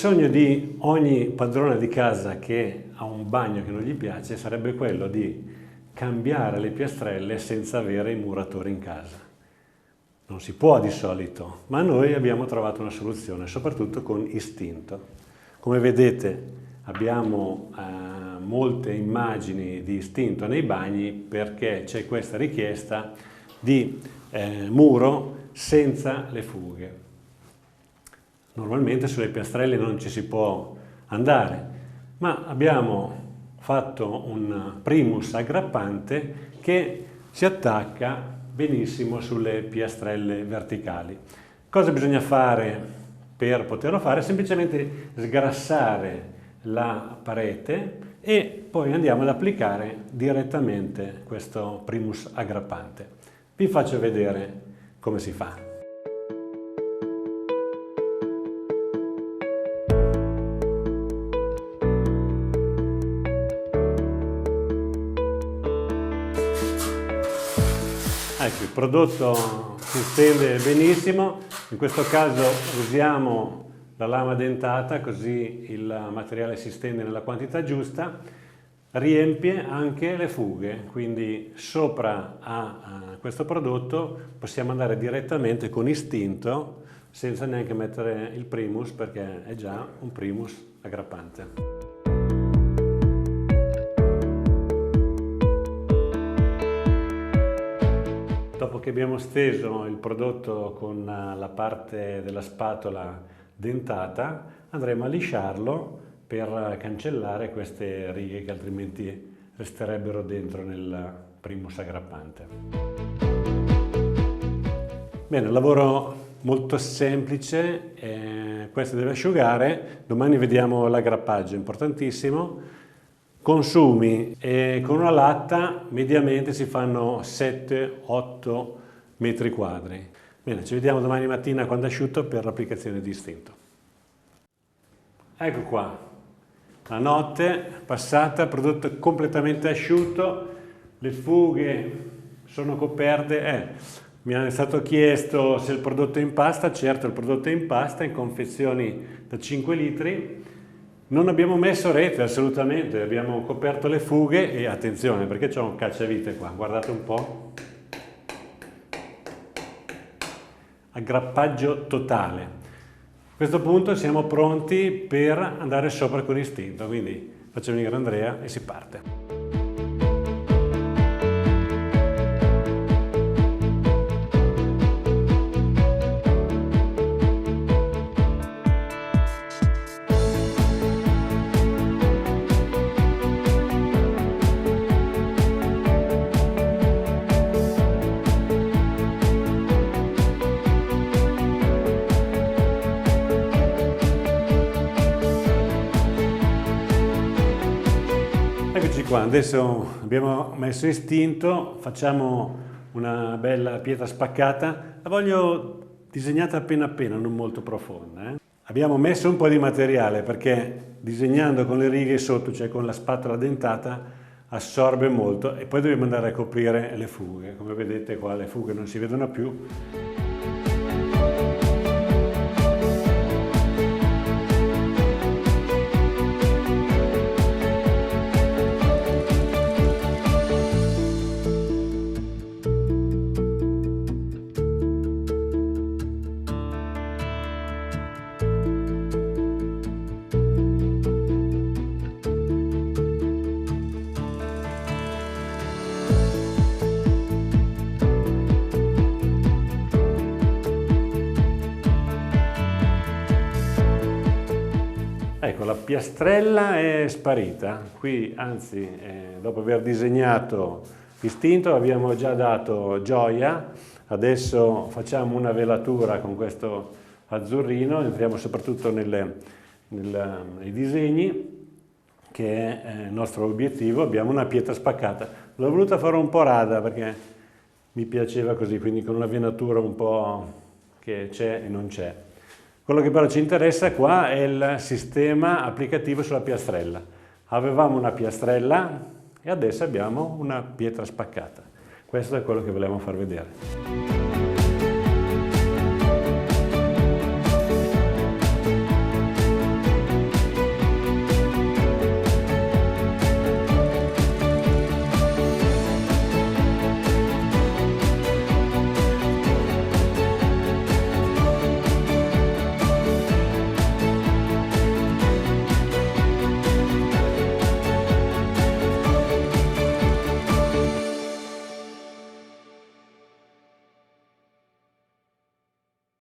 sogno di ogni padrone di casa che ha un bagno che non gli piace sarebbe quello di cambiare le piastrelle senza avere i muratori in casa. Non si può di solito, ma noi abbiamo trovato una soluzione, soprattutto con istinto. Come vedete abbiamo molte immagini di istinto nei bagni perché c'è questa richiesta di muro senza le fughe. Normalmente sulle piastrelle non ci si può andare, ma abbiamo fatto un primus aggrappante che si attacca benissimo sulle piastrelle verticali. Cosa bisogna fare per poterlo fare? Semplicemente sgrassare la parete e poi andiamo ad applicare direttamente questo primus aggrappante. Vi faccio vedere come si fa. Ecco, il prodotto si stende benissimo, in questo caso usiamo la lama dentata così il materiale si stende nella quantità giusta, riempie anche le fughe, quindi sopra a questo prodotto possiamo andare direttamente con istinto senza neanche mettere il primus perché è già un primus aggrappante. Dopo che abbiamo steso il prodotto con la parte della spatola dentata, andremo a lisciarlo per cancellare queste righe che altrimenti resterebbero dentro nel primus aggrappante. Bene, un lavoro molto semplice, questo deve asciugare, domani vediamo l'aggrappaggio, importantissimo. Consumi con una latta mediamente si fanno 7-8 metri quadri. Bene, ci vediamo domani mattina quando è asciutto per l'applicazione di istinto. Ecco qua, la notte passata, prodotto completamente asciutto, le fughe sono coperte. Mi è stato chiesto se il prodotto è in pasta, certo il prodotto è in pasta, in confezioni da 5 litri. Non abbiamo messo rete assolutamente, abbiamo coperto le fughe e attenzione perché c'è un cacciavite qua, guardate un po'. Aggrappaggio totale. A questo punto siamo pronti per andare sopra con istinto, quindi faccio venire Andrea e si parte. Eccoci qua, adesso abbiamo messo istinto, facciamo una bella pietra spaccata, la voglio disegnata appena appena, non molto profonda. Abbiamo messo un po' di materiale perché disegnando con le righe sotto, cioè con la spatola dentata, assorbe molto e poi dobbiamo andare a coprire le fughe. Come vedete qua le fughe non si vedono più. Ecco, la piastrella è sparita, qui anzi dopo aver disegnato istinto abbiamo già dato gioia, adesso facciamo una velatura con questo azzurrino, entriamo soprattutto nei disegni che è il nostro obiettivo, abbiamo una pietra spaccata, l'ho voluta fare un po' rada perché mi piaceva così, quindi con una venatura un po' che c'è e non c'è. Quello che però ci interessa qua è il sistema applicativo sulla piastrella. Avevamo una piastrella e adesso abbiamo una pietra spaccata. Questo è quello che volevamo far vedere.